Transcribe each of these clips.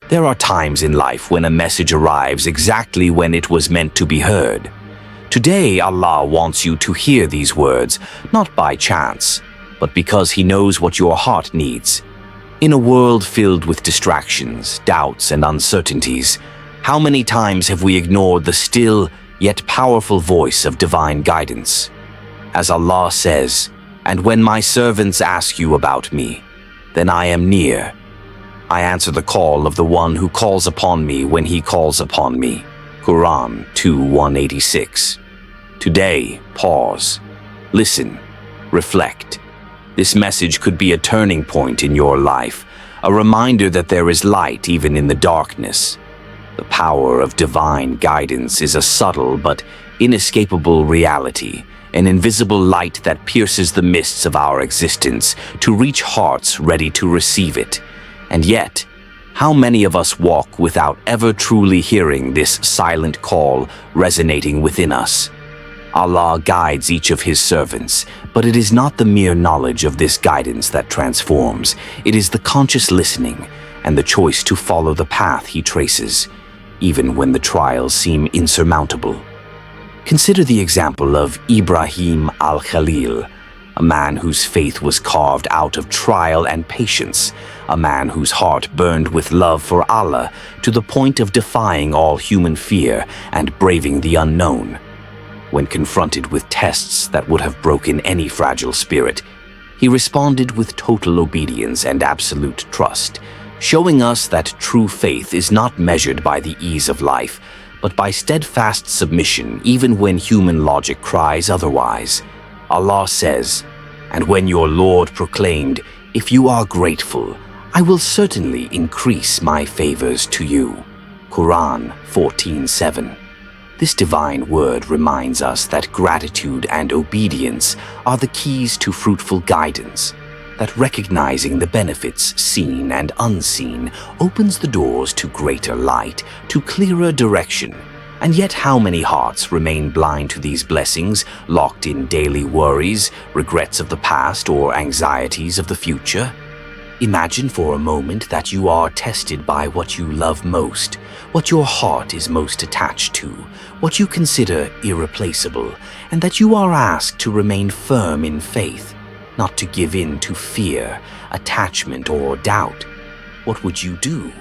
There are times in life when a message arrives exactly when it was meant to be heard. Today, Allah wants you to hear these words, not by chance, but because He knows what your heart needs. In a world filled with distractions, doubts, and uncertainties, how many times have we ignored the still yet powerful voice of divine guidance? As Allah says, "And when my servants ask you about me, then I am near. I answer the call of the one who calls upon me when he calls upon me." Quran 2:186. Today, pause, listen, reflect. This message could be a turning point in your life, a reminder that there is light even in the darkness. The power of divine guidance is a subtle but inescapable reality, an invisible light that pierces the mists of our existence to reach hearts ready to receive it. And yet, how many of us walk without ever truly hearing this silent call resonating within us? Allah guides each of His servants, but it is not the mere knowledge of this guidance that transforms. It is the conscious listening and the choice to follow the path He traces, even when the trials seem insurmountable. Consider the example of Ibrahim al-Khalil, a man whose faith was carved out of trial and patience, a man whose heart burned with love for Allah to the point of defying all human fear and braving the unknown. When confronted with tests that would have broken any fragile spirit, he responded with total obedience and absolute trust, showing us that true faith is not measured by the ease of life, but by steadfast submission even when human logic cries otherwise. Allah says, "And when your Lord proclaimed, 'If you are grateful, I will certainly increase my favors to you.'" Quran 14:7. This divine word reminds us that gratitude and obedience are the keys to fruitful guidance, that recognizing the benefits seen and unseen opens the doors to greater light, to clearer direction. And yet how many hearts remain blind to these blessings, locked in daily worries, regrets of the past, or anxieties of the future? Imagine for a moment that you are tested by what you love most, what your heart is most attached to, what you consider irreplaceable, and that you are asked to remain firm in faith, not to give in to fear, attachment, or doubt. What would you do?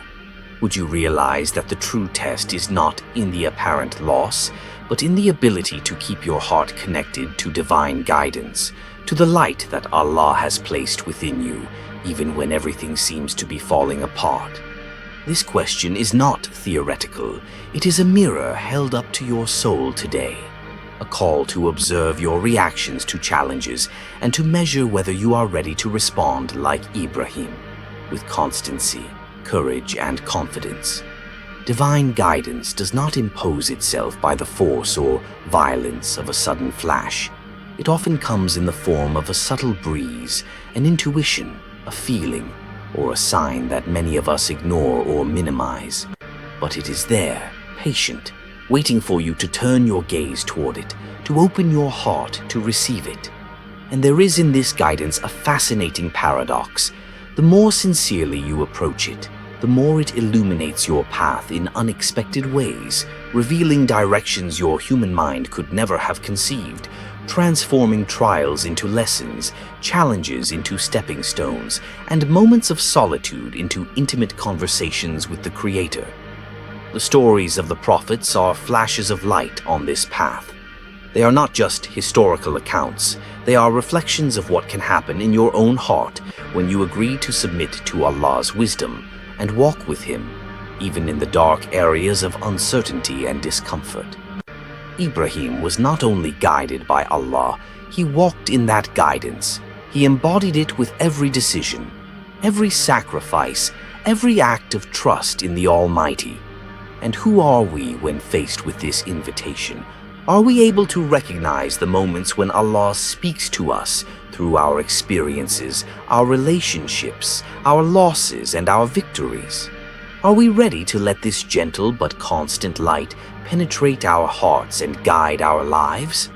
Would you realize that the true test is not in the apparent loss, but in the ability to keep your heart connected to divine guidance, to the light that Allah has placed within you, even when everything seems to be falling apart? This question is not theoretical. It is a mirror held up to your soul today, a call to observe your reactions to challenges and to measure whether you are ready to respond like Ibrahim, with constancy, courage, and confidence. Divine guidance does not impose itself by the force or violence of a sudden flash. It often comes in the form of a subtle breeze, an intuition, a feeling, or a sign that many of us ignore or minimize. But it is there, patient, waiting for you to turn your gaze toward it, to open your heart to receive it. And there is in this guidance a fascinating paradox. The more sincerely you approach it, the more it illuminates your path in unexpected ways, revealing directions your human mind could never have conceived, transforming trials into lessons, challenges into stepping stones, and moments of solitude into intimate conversations with the Creator. The stories of the prophets are flashes of light on this path. They are not just historical accounts, they are reflections of what can happen in your own heart when you agree to submit to Allah's wisdom and walk with Him, even in the dark areas of uncertainty and discomfort. Ibrahim was not only guided by Allah, he walked in that guidance. He embodied it with every decision, every sacrifice, every act of trust in the Almighty. And who are we when faced with this invitation? Are we able to recognize the moments when Allah speaks to us through our experiences, our relationships, our losses, and our victories? Are we ready to let this gentle but constant light penetrate our hearts and guide our lives?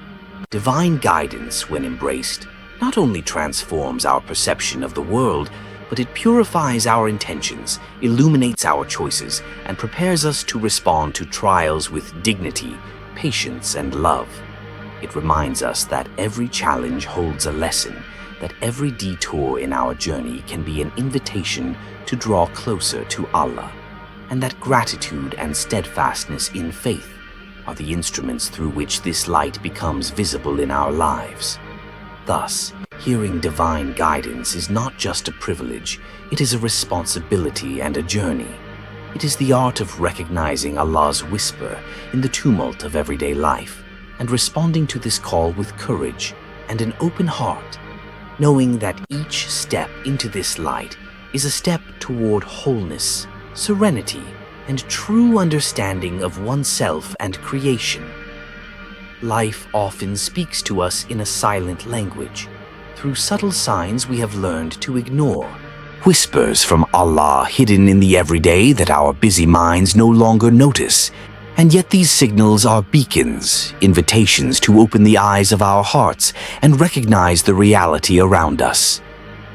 Divine guidance, when embraced, not only transforms our perception of the world, but it purifies our intentions, illuminates our choices, and prepares us to respond to trials with dignity, patience, and love. It reminds us that every challenge holds a lesson, that every detour in our journey can be an invitation to draw closer to Allah, and that gratitude and steadfastness in faith are the instruments through which this light becomes visible in our lives. Thus, hearing divine guidance is not just a privilege, it is a responsibility and a journey. It is the art of recognizing Allah's whisper in the tumult of everyday life and responding to this call with courage and an open heart, knowing that each step into this light is a step toward wholeness, serenity, and true understanding of oneself and creation. Life often speaks to us in a silent language, through subtle signs we have learned to ignore. Whispers from Allah hidden in the everyday that our busy minds no longer notice. And yet these signals are beacons, invitations to open the eyes of our hearts and recognize the reality around us.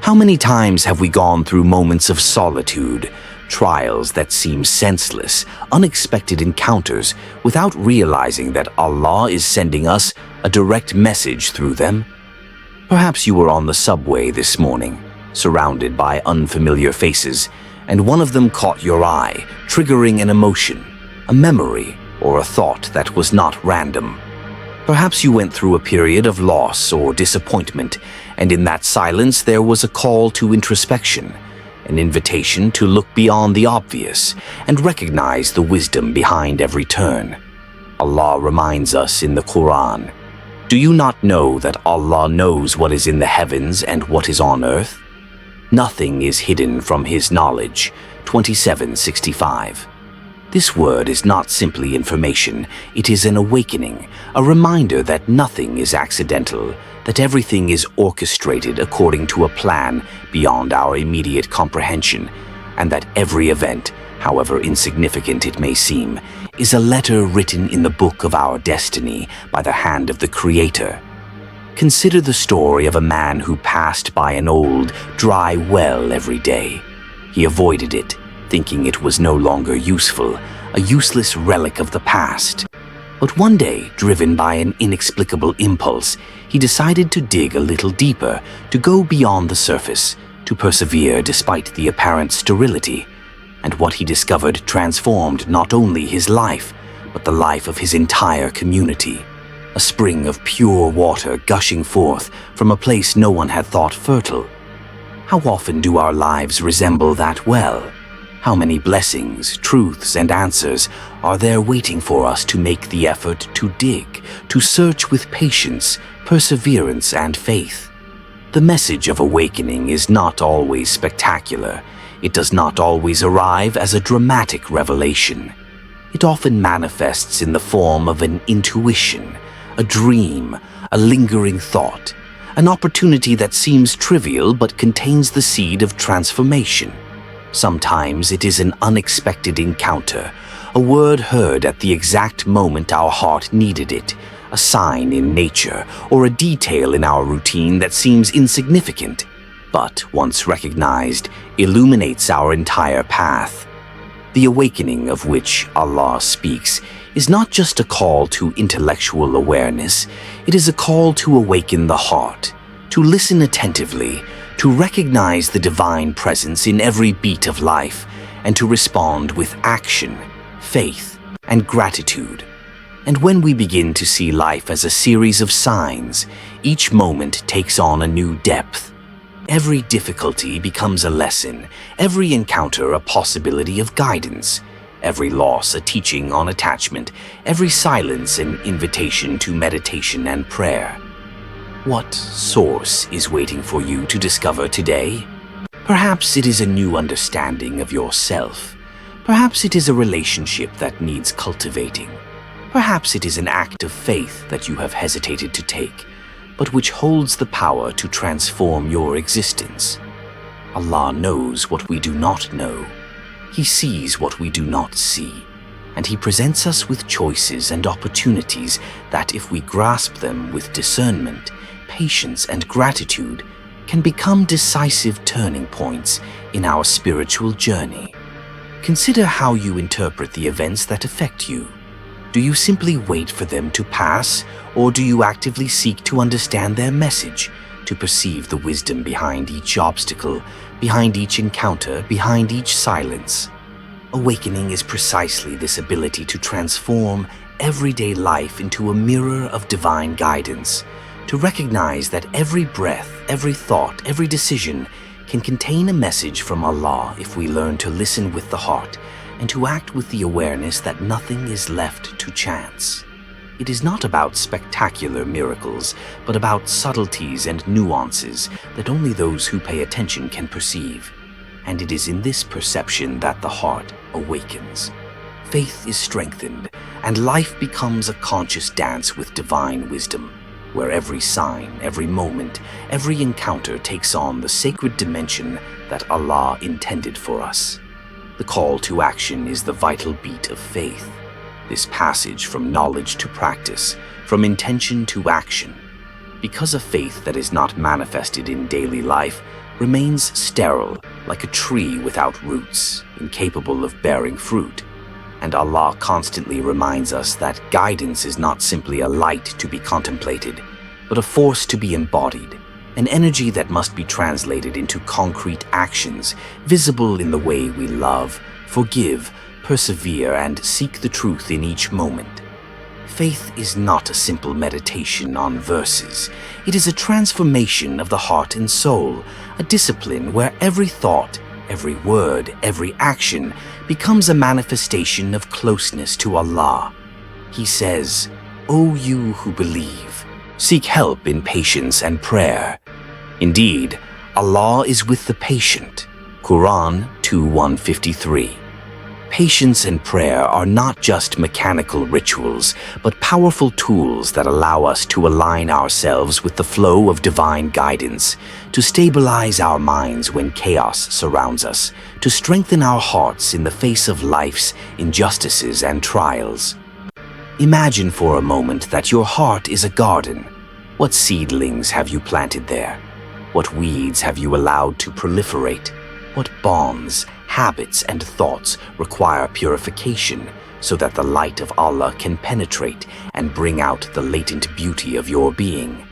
How many times have we gone through moments of solitude, trials that seem senseless, unexpected encounters, without realizing that Allah is sending us a direct message through them? Perhaps you were on the subway this morning, surrounded by unfamiliar faces, and one of them caught your eye, triggering an emotion, a memory, or a thought that was not random. Perhaps you went through a period of loss or disappointment, and in that silence there was a call to introspection, an invitation to look beyond the obvious and recognize the wisdom behind every turn. Allah reminds us in the Quran, "Do you not know that Allah knows what is in the heavens and what is on earth? Nothing is hidden from His knowledge." 27:65. This word is not simply information, it is an awakening, a reminder that nothing is accidental, that everything is orchestrated according to a plan beyond our immediate comprehension, and that every event, however insignificant it may seem, is a letter written in the book of our destiny by the hand of the Creator. Consider the story of a man who passed by an old, dry well every day. He avoided it, thinking it was no longer useful, a useless relic of the past. But one day, driven by an inexplicable impulse, he decided to dig a little deeper, to go beyond the surface, to persevere despite the apparent sterility. And what he discovered transformed not only his life, but the life of his entire community. A spring of pure water gushing forth from a place no one had thought fertile. How often do our lives resemble that well? How many blessings, truths, and answers are there waiting for us to make the effort to dig, to search with patience, perseverance, and faith? The message of awakening is not always spectacular. It does not always arrive as a dramatic revelation. It often manifests in the form of an intuition, a dream, a lingering thought, an opportunity that seems trivial but contains the seed of transformation. Sometimes it is an unexpected encounter, a word heard at the exact moment our heart needed it, a sign in nature or a detail in our routine that seems insignificant, but once recognized, illuminates our entire path. The awakening of which Allah speaks is not just a call to intellectual awareness, it is a call to awaken the heart, to listen attentively, to recognize the divine presence in every beat of life, and to respond with action, faith, and gratitude. And when we begin to see life as a series of signs, each moment takes on a new depth. Every difficulty becomes a lesson, every encounter a possibility of guidance, every loss a teaching on attachment, every silence an invitation to meditation and prayer. What source is waiting for you to discover today? Perhaps it is a new understanding of yourself. Perhaps it is a relationship that needs cultivating. Perhaps it is an act of faith that you have hesitated to take, but which holds the power to transform your existence. Allah knows what we do not know. He sees what we do not see, and He presents us with choices and opportunities that, if we grasp them with discernment, patience, and gratitude, can become decisive turning points in our spiritual journey. Consider how you interpret the events that affect you. Do you simply wait for them to pass, or do you actively seek to understand their message, to perceive the wisdom behind each obstacle, behind each encounter, behind each silence? Awakening is precisely this ability to transform everyday life into a mirror of divine guidance, to recognize that every breath, every thought, every decision can contain a message from Allah if we learn to listen with the heart and to act with the awareness that nothing is left to chance. It is not about spectacular miracles, but about subtleties and nuances that only those who pay attention can perceive. And it is in this perception that the heart awakens. Faith is strengthened, and life becomes a conscious dance with divine wisdom, where every sign, every moment, every encounter takes on the sacred dimension that Allah intended for us. The call to action is the vital beat of faith. This passage from knowledge to practice, from intention to action. Because a faith that is not manifested in daily life remains sterile, like a tree without roots, incapable of bearing fruit. And Allah constantly reminds us that guidance is not simply a light to be contemplated, but a force to be embodied, an energy that must be translated into concrete actions, visible in the way we love, forgive, persevere, and seek the truth in each moment. Faith is not a simple meditation on verses. It is a transformation of the heart and soul, a discipline where every thought, every word, every action becomes a manifestation of closeness to Allah. He says, "O you who believe, seek help in patience and prayer. Indeed, Allah is with the patient." Quran 2:153. Patience and prayer are not just mechanical rituals, but powerful tools that allow us to align ourselves with the flow of divine guidance, to stabilize our minds when chaos surrounds us, to strengthen our hearts in the face of life's injustices and trials. Imagine for a moment that your heart is a garden. What seedlings have you planted there? What weeds have you allowed to proliferate? What bonds, habits, and thoughts require purification so that the light of Allah can penetrate and bring out the latent beauty of your being?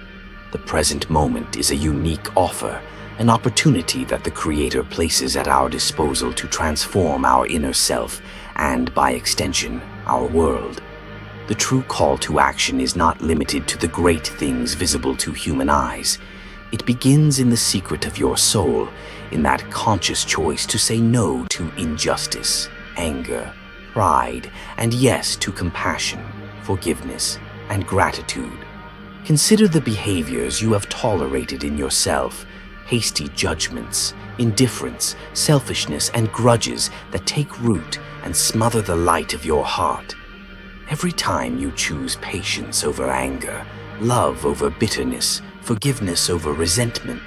The present moment is a unique offer, an opportunity that the Creator places at our disposal to transform our inner self and, by extension, our world. The true call to action is not limited to the great things visible to human eyes. It begins in the secret of your soul, in that conscious choice to say no to injustice, anger, pride, and yes to compassion, forgiveness, and gratitude. Consider the behaviors you have tolerated in yourself, hasty judgments, indifference, selfishness, and grudges that take root and smother the light of your heart. Every time you choose patience over anger, love over bitterness, forgiveness over resentment,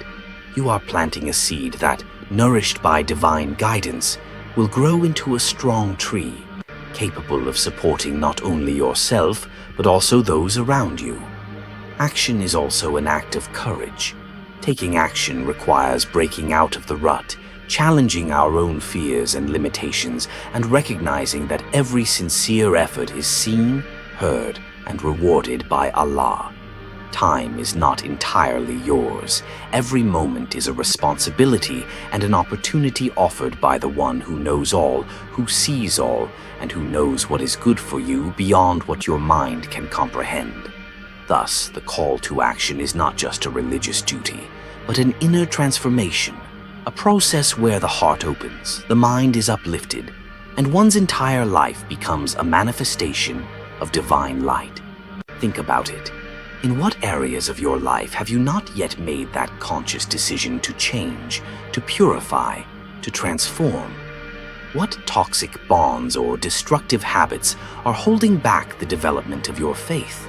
you are planting a seed that, nourished by divine guidance, will grow into a strong tree, capable of supporting not only yourself, but also those around you. Action is also an act of courage. Taking action requires breaking out of the rut, challenging our own fears and limitations, and recognizing that every sincere effort is seen, heard, and rewarded by Allah. Time is not entirely yours. Every moment is a responsibility and an opportunity offered by the one who knows all, who sees all, and who knows what is good for you beyond what your mind can comprehend. Thus, the call to action is not just a religious duty, but an inner transformation, a process where the heart opens, the mind is uplifted, and one's entire life becomes a manifestation of divine light. Think about it. In what areas of your life have you not yet made that conscious decision to change, to purify, to transform? What toxic bonds or destructive habits are holding back the development of your faith?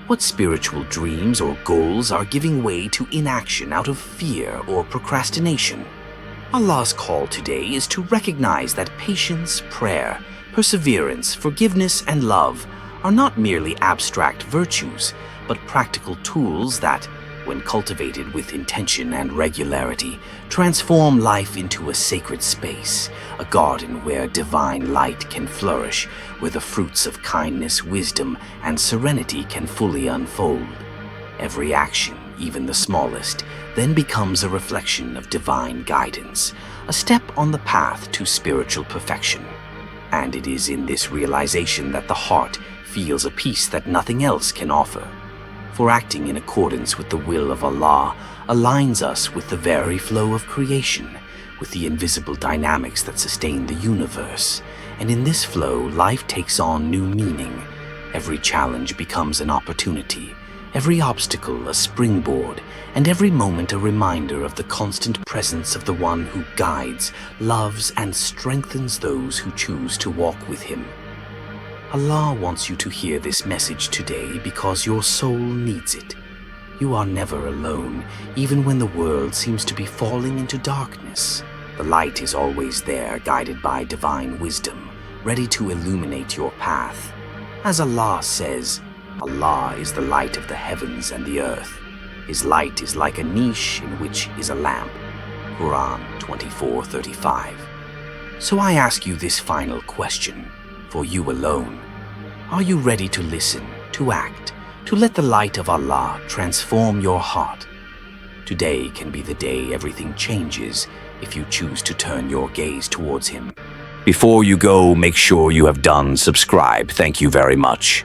What spiritual dreams or goals are giving way to inaction out of fear or procrastination? Allah's call today is to recognize that patience, prayer, perseverance, forgiveness, and love are not merely abstract virtues, but practical tools that, when cultivated with intention and regularity, transform life into a sacred space, a garden where divine light can flourish, where the fruits of kindness, wisdom, and serenity can fully unfold. Every action, even the smallest, then becomes a reflection of divine guidance, a step on the path to spiritual perfection. And it is in this realization that the heart feels a peace that nothing else can offer. For acting in accordance with the will of Allah aligns us with the very flow of creation, with the invisible dynamics that sustain the universe. And in this flow, life takes on new meaning. Every challenge becomes an opportunity, every obstacle a springboard, and every moment a reminder of the constant presence of the one who guides, loves, and strengthens those who choose to walk with him. Allah wants you to hear this message today because your soul needs it. You are never alone, even when the world seems to be falling into darkness. The light is always there, guided by divine wisdom, ready to illuminate your path. As Allah says, Allah is the light of the heavens and the earth. His light is like a niche in which is a lamp. Quran 24:35. So I ask you this final question, for you alone. Are you ready to listen, to act, to let the light of Allah transform your heart? Today can be the day everything changes if you choose to turn your gaze towards Him. Before you go, make sure you have done subscribe. Thank you very much.